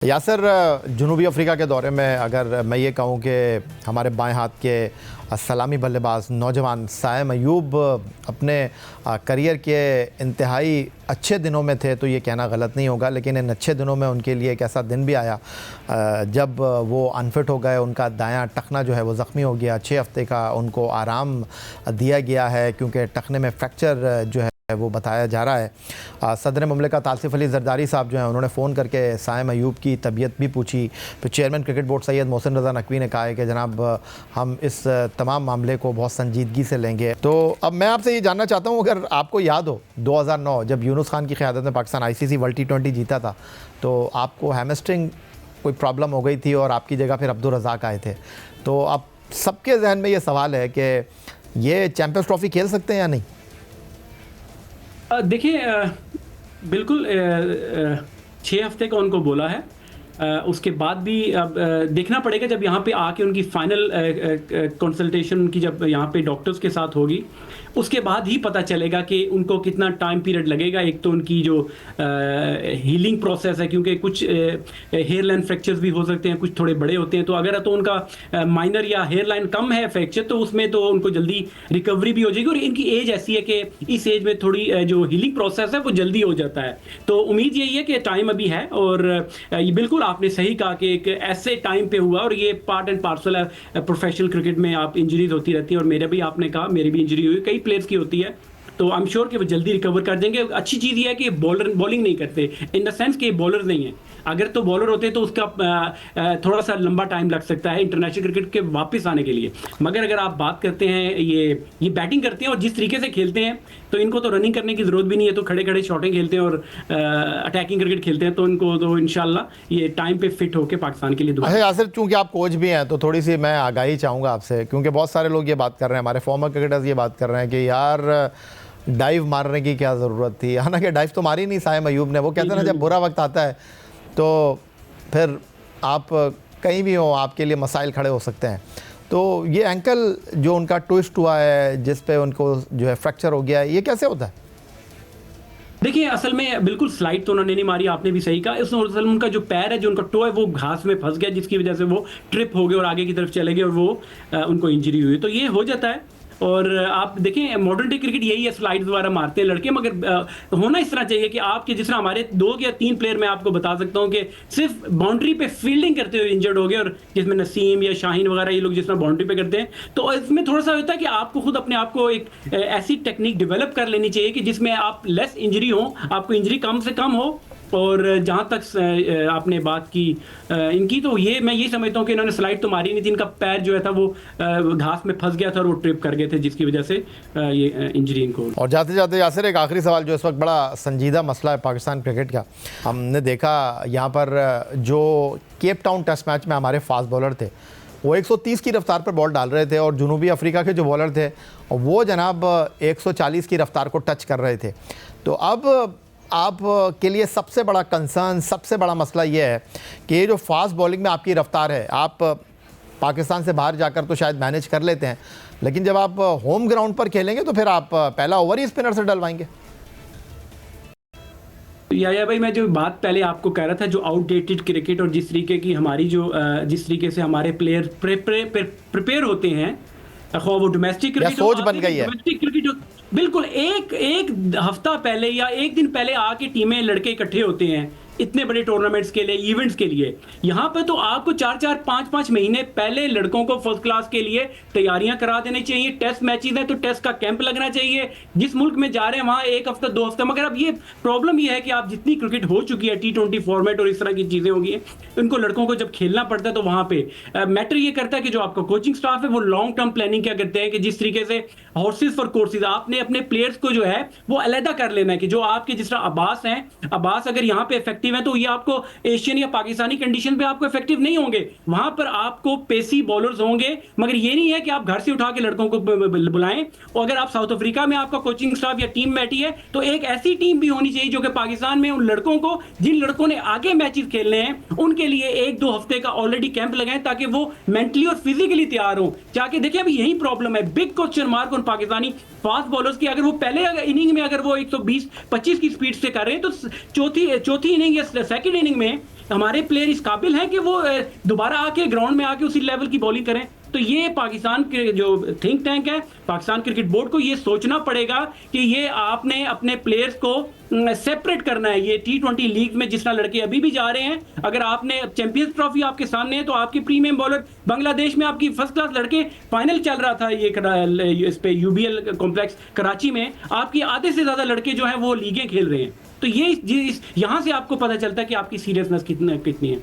यासर, जनूबी अफ्रीका के दौरे में अगर मैं ये कहूँ कि हमारे बाएं हाथ के सलामी बल्लेबाज नौजवान साइम अयूब अपने करियर के इंतहाई अच्छे दिनों में थे तो ये कहना गलत नहीं होगा, लेकिन इन अच्छे दिनों में उनके लिए एक ऐसा दिन भी आया जब वो अनफिट हो गए। उनका दायां टखना जो है वो ज़ख्मी हो गया। 6 हफ्ते का उनको आराम दिया गया है क्योंकि टखने में फ्रैक्चर जो है वो बताया जा रहा है। सदर मुमलिकत आसिफ अली जरदारी साहब जो हैं उन्होंने फ़ोन करके साइम अयूब की तबीयत भी पूछी। फिर chairman cricket board Syed Mohsin Raza Naqvi ने कहा है कि जनाब हम इस तमाम मामले को बहुत संजीदगी से लेंगे। तो अब मैं आपसे ये जानना चाहता हूँ, अगर आपको याद हो 2009 जब यूनुस खान की क़यादत में पाकिस्तान ICC वर्ल्ड T20 जीता था तो आपको हैमस्ट्रिंग कोई प्रॉब्लम हो गई थी और आपकी जगह फिर अब्दुल रज़ाक आए थे। तो अब सबके जहन में ये सवाल है कि ये चैम्पियंस ट्रॉफ़ी खेल सकते हैं या नहीं? देखिए, बिल्कुल 6 हफ्ते का उनको बोला है। उसके बाद भी अब देखना पड़ेगा जब यहाँ पे आके उनकी फाइनल कंसल्टेशन उनकी जब यहाँ पे डॉक्टर्स के साथ होगी, उसके बाद ही पता चलेगा कि उनको कितना टाइम पीरियड लगेगा। एक तो उनकी जो हीलिंग प्रोसेस है, क्योंकि कुछ हेयर लाइन फ्रैक्चर्स भी हो सकते हैं, कुछ थोड़े बड़े होते हैं। तो अगर तो उनका माइनर या हेयर लाइन कम है फ्रैक्चर, तो उसमें तो उनको जल्दी रिकवरी भी हो जाएगी। और इनकी एज ऐसी है कि इस एज में थोड़ी जो हीलिंग प्रोसेस है वो जल्दी हो जाता है। तो उम्मीद यही है कि टाइम अभी है। और ये बिल्कुल आपने सही कहा कि एक ऐसे टाइम पे हुआ, और ये पार्ट एंड पार्सल है प्रोफेशनल क्रिकेट में। आप इंजरीज होती रहती है, और मेरे भी आपने कहा मेरी भी इंजरी हुई, कई प्लेयर्स की होती है। तो आई एम श्योर कि वो जल्दी रिकवर कर देंगे। अच्छी चीज़ ये है कि बॉलिंग नहीं करते, इन द सेंस कि बॉलर नहीं है। अगर तो बॉलर होते तो उसका थोड़ा सा लंबा टाइम लग सकता है इंटरनेशनल क्रिकेट के वापस आने के लिए। मगर अगर आप बात करते हैं, ये बैटिंग करते हैं और जिस तरीके से खेलते हैं, तो इनको तो रनिंग करने की ज़रूरत भी नहीं है। तो खड़े खड़े शॉटिंग खेलते हैं और अटैकिंग क्रिकेट खेलते हैं। तो इनको तो इंशाल्लाह ये टाइम पे फिट होकर पाकिस्तान के लिए दुआ। अच्छा यासिर, चूँकि आप कोच भी हैं तो थोड़ी सी मैं आगाही चाहूँगा आपसे, क्योंकि बहुत सारे लोग ये बात कर रहे हैं, हमारे फॉर्मर क्रिकेटर्स ये बात कर रहे हैं कि यार डाइव मारने की क्या ज़रूरत थी। हालांकि डाइव तो मारी नहीं साइम अयूब ने। वो कहते हैं ना, जब बुरा वक्त आता है तो फिर आप कहीं भी हो, आपके लिए मसाइल खड़े हो सकते हैं। तो ये एंकल जो उनका ट्विस्ट हुआ है, जिस पे उनको जो है फ्रैक्चर हो गया है, ये कैसे होता है? देखिए, असल में बिल्कुल स्लाइड तो उन्होंने नहीं मारी, आपने भी सही कहा। इसमें असल में उनका जो पैर है, जो उनका टो है, वो घास में फंस गया, जिसकी वजह से वो ट्रिप हो गए और आगे की तरफ चले गए और वो उनको इंजरी हुई। तो ये हो जाता है। और आप देखें, मॉडर्न डे क्रिकेट यही है, स्लाइड्स वगैरह मारते हैं लड़के। मगर होना इस तरह चाहिए कि आपके जिस तरह हमारे 2 या 3 प्लेयर मैं आपको बता सकता हूं कि सिर्फ बाउंड्री पे फील्डिंग करते हुए इंजर्ड हो गए, और जिसमें नसीम या शाहीन वगैरह ये लोग जिस तरह बाउंड्री पे करते हैं। तो इसमें थोड़ा सा होता है कि आपको खुद अपने आप को एक ऐसी टेक्निक डेवलप कर लेनी चाहिए कि जिसमें आप लेस इंजरी हो, आपको इंजरी कम से कम हो। और जहाँ तक आपने बात की इनकी, तो ये मैं ये समझता हूँ कि इन्होंने स्लाइड तो मारी नहीं थी। इनका पैर जो है था वो घास में फंस गया था और वो ट्रिप कर गए थे, जिसकी वजह से ये इंजरी इनको। और जाते जाते यासिर, एक आखिरी सवाल जो इस वक्त बड़ा संजीदा मसला है पाकिस्तान क्रिकेट का। हमने देखा यहाँ पर जो केप टाउन टेस्ट मैच में हमारे फास्ट बॉलर थे वो 130 की रफ्तार पर बॉल डाल रहे थे, और जनूबी अफ्रीका के जो बॉलर थे वो जनाब 140 की रफ्तार को टच कर रहे थे। तो अब आप के लिए सबसे बड़ा कंसर्न, सबसे बड़ा मसला ये है कि ये जो फास्ट बॉलिंग में आपकी रफ्तार है, आप पाकिस्तान से बाहर जाकर तो शायद मैनेज कर लेते हैं, लेकिन जब आप होम ग्राउंड पर खेलेंगे तो फिर आप पहला ओवर ही स्पिनर से डलवाएंगे। या भाई, मैं जो बात पहले आपको कह रहा था, जो आउटडेटेड क्रिकेट और जिस तरीके की हमारी जो जिस तरीके से हमारे प्लेयर प्रिपेयर होते हैं, वो डोमेस्टिक क्रिकेट सोच बन गई है। डोमेस्टिक क्रिकेट बिल्कुल एक हफ्ता पहले या एक दिन पहले आके टीमें लड़के इकट्ठे होते हैं इतने बड़े टूर्नामेंट्स के लिए, इवेंट्स के लिए। यहाँ पर तो आपको 4-4, 5-5 महीने पहले लड़कों को फर्स्ट क्लास के लिए तैयारियां करा देनी चाहिए। टेस्ट मैचेस हैं तो टेस्ट का कैंप लगना चाहिए। जिस मुल्क में जा रहे हैं वहां 1 हफ्ता 2 हफ्ता। मगर अब ये प्रॉब्लम ये है कि आप जितनी क्रिकेट हो चुकी है, T20 फॉर्मेट और इस तरह की चीजें होगी, उनको लड़कों को जब खेलना पड़ता है तो वहां पे मैटर ये करता है कि जो आपका कोचिंग स्टाफ है वो लॉन्ग टर्म प्लानिंग क्या करते हैं कि जिस तरीके से हॉर्सेस फॉर कोर्सेज, आपने अपने प्लेयर्स को जो है वो अलहदा कर लेना है। कि जो आपके जिस तरह अब्बास हैं, अब्बास अगर यहाँ पे इफेक्टिव है तो ये आपको एशियन या पाकिस्तानी कंडीशन पे आपको इफेक्टिव नहीं होंगे। वहां पर आपको पेसी बॉलर्स होंगे। मगर ये नहीं है कि आप घर से उठा के लड़कों को बुलाएं। और अगर आप साउथ अफ्रीका में आपका कोचिंग स्टाफ या टीम बैठी है तो एक ऐसी टीम भी होनी चाहिए जो कि पाकिस्तान में उन लड़कों को, जिन लड़कों ने आगे मैचेस खेलने हैं, उनके लिए 1-2 हफ्ते का ऑलरेडी कैंप लगाएं ताकि वो मेंटली और फिजिकली तैयार हो। जाके देखिए, अभी यही प्रॉब्लम है, बिग क्वेश्चन मार्क उन पाकिस्तानी फास्ट बॉलर्स की। अगर वो पहले इनिंग में अगर वो 120-25 की स्पीड से कर रहे हैं तो चौथी इनिंग या सेकंड इनिंग में हमारे प्लेयर इस काबिल हैं कि वो दोबारा आके ग्राउंड में आके उसी लेवल की बॉलिंग करें? तो ये पाकिस्तान के जो थिंक टैंक है, पाकिस्तान क्रिकेट बोर्ड को ये सोचना पड़ेगा कि ये आपने अपने प्लेयर्स को सेपरेट करना है। ये T20 लीग में जिस तरह लड़के अभी भी जा रहे हैं, अगर आपने चैंपियंस ट्रॉफी आपके सामने है तो आपकी प्रीमियम बॉलर बांग्लादेश में आपकी फर्स्ट क्लास लड़के, फाइनल चल रहा था ये इस पे UBL कॉम्प्लेक्स कराची में, आपकी आधे से ज्यादा लड़के जो हैं वो लीगें खेल रहे हैं। तो ये यहाँ से आपको पता चलता है कि आपकी सीरियसनेस कितनी है।